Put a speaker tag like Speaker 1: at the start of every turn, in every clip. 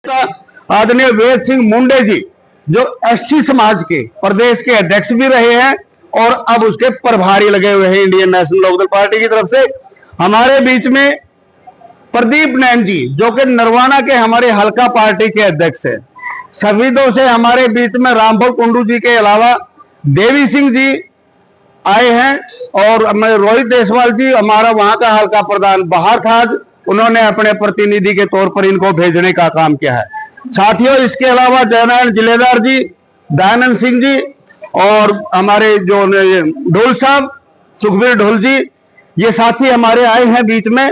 Speaker 1: का आदरणीय वेद सिंह मुंडे जी जो एससी समाज के प्रदेश के अध्यक्ष भी रहे हैं और अब उसके प्रभारी लगे हुए हैं इंडियन नेशनल लोकदल पार्टी की तरफ से। हमारे बीच में प्रदीप नैन जी जो कि नरवाना के हमारे हल्का पार्टी के अध्यक्ष है। शहीदों से हमारे बीच में रामभव कुंडू जी के अलावा देवी सिंह जी आए हैं और रोहित देसवाल जी हमारा वहां का हल्का प्रधान बाहर था, आज उन्होंने अपने प्रतिनिधि के तौर पर इनको भेजने का काम किया है। साथियों, इसके अलावा जयनारायण जिलेदार जी, दयानंद सिंह जी और हमारे जो ढोल साहब सुखबीर ढोल जी, ये साथी हमारे आए हैं बीच में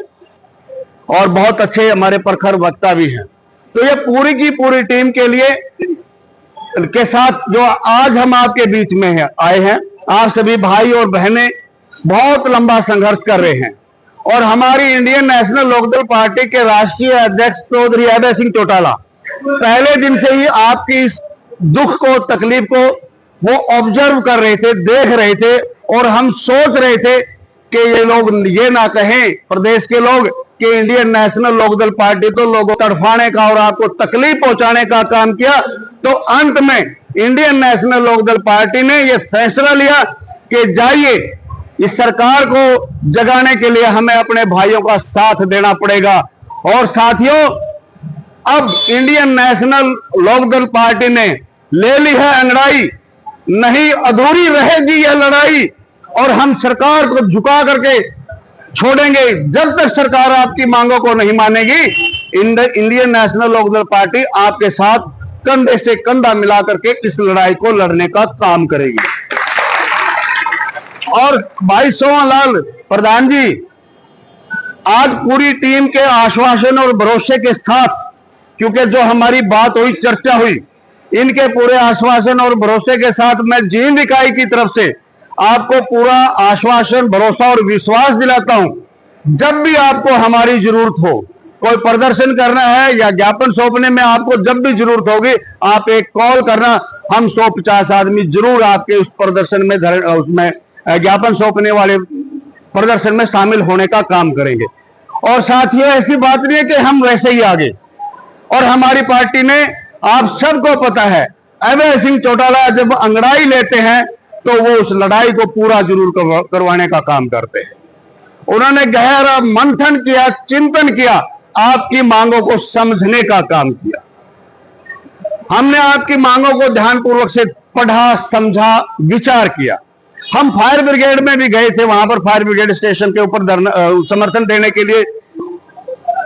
Speaker 1: और बहुत अच्छे हमारे प्रखर वक्ता भी हैं। तो ये पूरी की पूरी टीम के लिए के साथ जो आज हम आपके बीच में आए हैं, आप सभी भाई और बहनें बहुत लंबा संघर्ष कर रहे हैं और हमारी इंडियन नेशनल लोकदल पार्टी के राष्ट्रीय अध्यक्ष चौधरी अभय सिंह चौटाला पहले दिन से ही आपकी इस दुख को, तकलीफ को वो ऑब्जर्व कर रहे थे, देख रहे थे और हम सोच रहे थे कि ये लोग ये ना कहें प्रदेश के लोग कि इंडियन नेशनल लोकदल पार्टी तो लोगों को तड़फाने का और आपको तकलीफ पहुंचाने का काम किया। तो अंत में इंडियन नेशनल लोकदल पार्टी ने यह फैसला लिया कि जाइए, इस सरकार को जगाने के लिए हमें अपने भाइयों का साथ देना पड़ेगा। और साथियों, अब इंडियन नेशनल लोकदल पार्टी ने ले ली है अंगड़ाई, नहीं अधूरी रहेगी यह लड़ाई और हम सरकार को झुका करके छोड़ेंगे जब तक सरकार आपकी मांगों को नहीं मानेगी। इंडियन नेशनल लोकदल पार्टी आपके साथ कंधे से कंधा मिला करके इस लड़ाई को लड़ने का काम करेगी। और भाई सोहनलाल प्रधान जी, आज पूरी टीम के आश्वासन और भरोसे के साथ, क्योंकि जो हमारी बात हुई, चर्चा हुई, इनके पूरे आश्वासन और भरोसे के साथ मैं जींद इकाई की तरफ से आपको पूरा आश्वासन, भरोसा और विश्वास दिलाता हूं। जब भी आपको हमारी जरूरत हो, कोई प्रदर्शन करना है या ज्ञापन सौंपने में आपको जब भी जरूरत होगी, आप एक कॉल करना, हम 150 आदमी जरूर आपके उस प्रदर्शन में उसमें ज्ञापन सौंपने वाले प्रदर्शन में शामिल होने का काम करेंगे। और साथियों, ऐसी बात नहीं है कि हम वैसे ही आगे, और हमारी पार्टी ने, आप सबको पता है, अभय सिंह चौटाला जब अंगड़ाई लेते हैं तो वो उस लड़ाई को पूरा जरूर करवाने का काम करते हैं। उन्होंने गहरा मंथन किया, चिंतन किया, आपकी मांगों को समझने का काम किया। हमने आपकी मांगों को ध्यानपूर्वक से पढ़ा, समझा, विचार किया। हम फायर ब्रिगेड में भी गए थे, वहां पर फायर ब्रिगेड स्टेशन के ऊपर समर्थन देने के लिए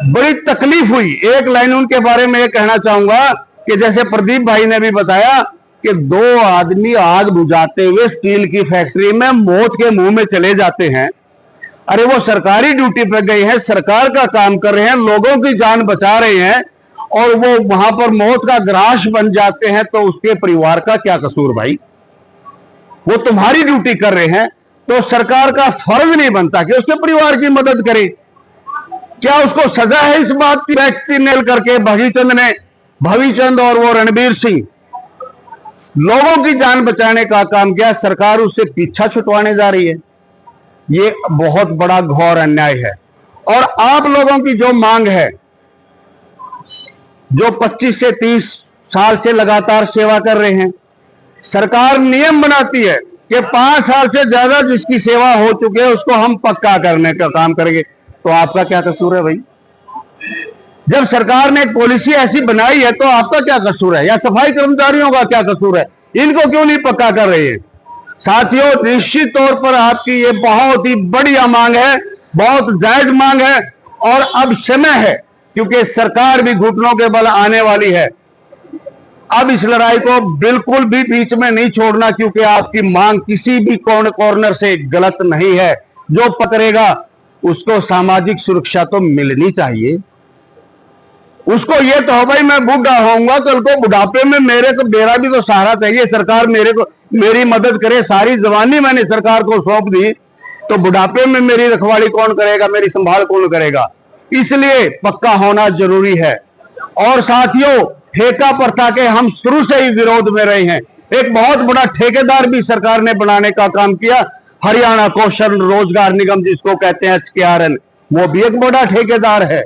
Speaker 1: बड़ी तकलीफ हुई। एक लाइन उनके बारे में ये कहना चाहूंगा कि जैसे प्रदीप भाई ने भी बताया कि 2 आदमी आग बुझाते हुए स्टील की फैक्ट्री में मौत के मुंह में चले जाते हैं। अरे वो सरकारी ड्यूटी पे गए हैं, सरकार का काम कर रहे हैं, लोगों की जान बचा रहे हैं और वो वहां पर मौत का ग्रास बन जाते हैं, तो उसके परिवार का क्या कसूर भाई? वो तुम्हारी ड्यूटी कर रहे हैं तो सरकार का फर्ज नहीं बनता कि उसके परिवार की मदद करे? क्या उसको सजा है इस बात की? व्यक्ति नेल करके भविचंद और वो रणबीर सिंह लोगों की जान बचाने का काम किया, सरकार उससे पीछा छुटवाने जा रही है। ये बहुत बड़ा घोर अन्याय है। और आप लोगों की जो मांग है, जो 25 से 30 साल से लगातार सेवा कर रहे हैं, सरकार नियम बनाती है कि 5 साल से ज्यादा जिसकी सेवा हो चुकी है उसको हम पक्का करने का काम करेंगे। तो आपका क्या कसूर है भाई? जब सरकार ने एक पॉलिसी ऐसी बनाई है तो आपका क्या कसूर है? या सफाई कर्मचारियों का क्या कसूर है? इनको क्यों नहीं पक्का कर रही है? साथियों, निश्चित तौर पर आपकी ये बहुत ही बढ़िया मांग है, बहुत जायज मांग है और अब समय है, क्योंकि सरकार भी घुटनों के बल आने वाली है। अब इस लड़ाई को बिल्कुल भी बीच में नहीं छोड़ना, क्योंकि आपकी मांग किसी भी कॉर्नर से गलत नहीं है। जो पकड़ेगा उसको सामाजिक सुरक्षा तो मिलनी चाहिए। उसको ये तो हो भाई, मैं बूढ़ा होऊंगा, कल को बुढ़ापे में मेरा भी तो सहारा चाहिए, सरकार मेरी मदद करे। सारी जवानी मैंने सरकार को सौंप दी, तो बुढ़ापे में मेरी रखवाली कौन करेगा, मेरी संभाल कौन करेगा? इसलिए पक्का होना जरूरी है। और साथियों, ठेका प्रथा के हम शुरू से ही विरोध में रहे हैं। एक बहुत बड़ा ठेकेदार भी सरकार ने बनाने का काम किया, हरियाणा कौशल रोजगार निगम जिसको कहते हैं HKRN, वो भी एक बड़ा ठेकेदार है,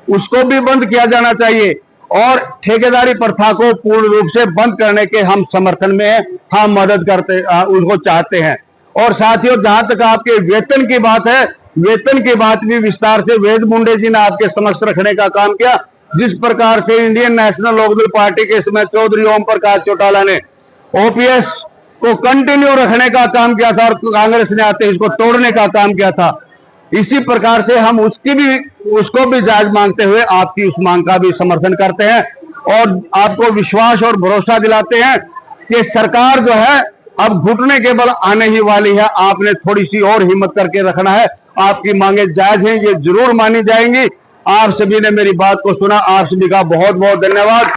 Speaker 1: उसको भी बंद किया जाना चाहिए। और ठेकेदारी प्रथा को पूर्ण रूप से बंद करने के हम समर्थन में हैं, हम मदद करते उसको चाहते हैं। और साथियों, जहां तक आपके वेतन की बात है, वेतन की बात भी विस्तार से वेद मुंडे जी ने आपके समक्ष रखने का काम किया। जिस प्रकार से इंडियन नेशनल लोकदल पार्टी के समय चौधरी ओम प्रकाश चौटाला ने ओपीएस को कंटिन्यू रखने का काम किया था और कांग्रेस ने आते इसको तोड़ने का काम किया था, इसी प्रकार से हम उसको भी जायज मांगते हुए आपकी उस मांग का भी समर्थन करते हैं और आपको विश्वास और भरोसा दिलाते हैं कि सरकार जो है अब घुटने के बल आने ही वाली है। आपने थोड़ी सी और हिम्मत करके रखना है, आपकी मांगे जायज हैं, ये जरूर मानी जाएंगी। आप सभी ने मेरी बात को सुना, आप सभी का बहुत बहुत धन्यवाद।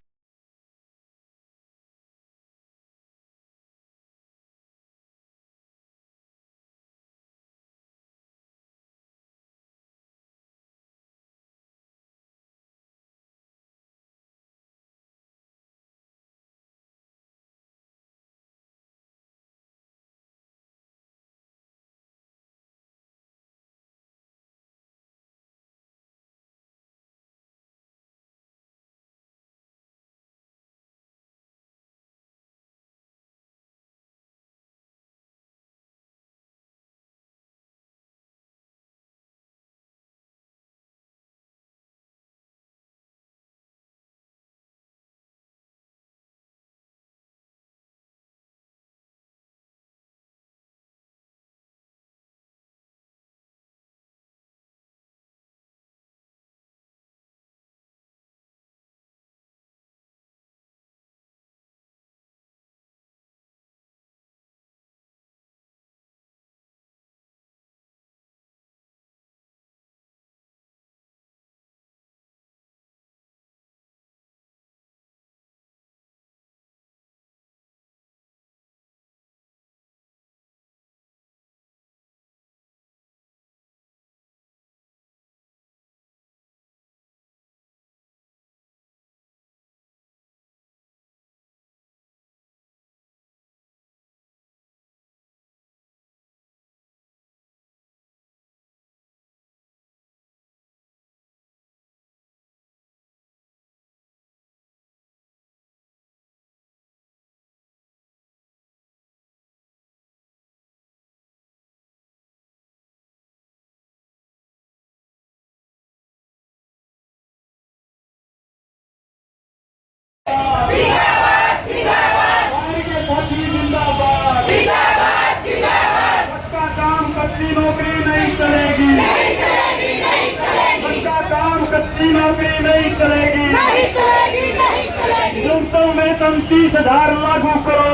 Speaker 2: नौकरी नहीं चलेगी, नहीं चलेगी, नहीं चलेगी। उनका काम कच्ची नौकरी नहीं चलेगी, नहीं चलेगी, नहीं चलेगी। न्यूनतम वेतन 30,000 लागू करो,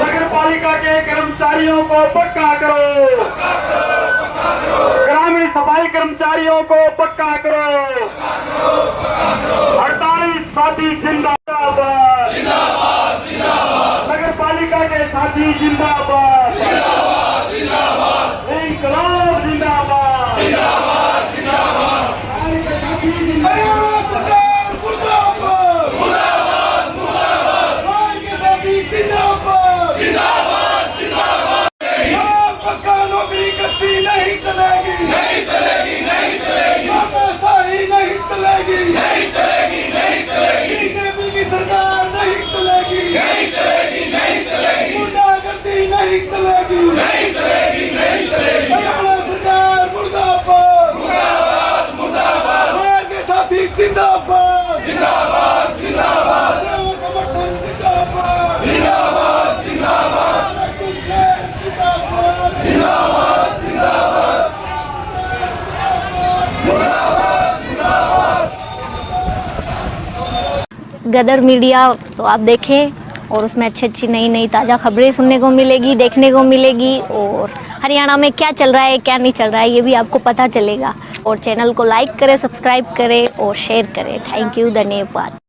Speaker 2: नगर पालिका के कर्मचारियों को पक्का करो, ग्रामीण सफाई कर्मचारियों को पक्का करो, हड़ताली साथी जिंदाबाद, नगर पालिका के साथी जिंदाबाद, इंकलाब जिंदाबाद,
Speaker 3: हरियाणा सरकार मुर्दाबाद, मुर्दाबाद, मुर्दाबाद, भाई के साथी जिंदाबाद, जिंदाबाद, जिंदाबाद। यहाँ पक्का नौकरी कच्ची नहीं चलेगी, नहीं चलेगी, नहीं चलेगी। तानाशाही नहीं चलेगी, नहीं चलेगी, नहीं चलेगी। बीजेपी की सरकार नहीं चलेगी, नहीं चलेगी, नहीं चलेगी। गुंडागर्दी नहीं चलेगी, नहीं चलेगी, नहीं चलेगी। हरियाणा सरकार मुर्दाबाद, मुर्दाबाद, मुर्दाबाद, भाई के साथी जिंदाबाद, जिंदाबाद, जिंदाबाद। समर्थन जिंदाबाद, जिंदाबाद, जिंदाबाद, जिंदाबाद, जिंदाबाद, जिंदाबाद,
Speaker 4: गदर मीडिया तो आप देखें और उसमें अच्छी अच्छी नई नई ताज़ा खबरें सुनने को मिलेगी, देखने को मिलेगी और हरियाणा में क्या चल रहा है क्या नहीं चल रहा है ये भी आपको पता चलेगा। और चैनल को लाइक करें, सब्सक्राइब करें और शेयर करें। थैंक यू, धन्यवाद।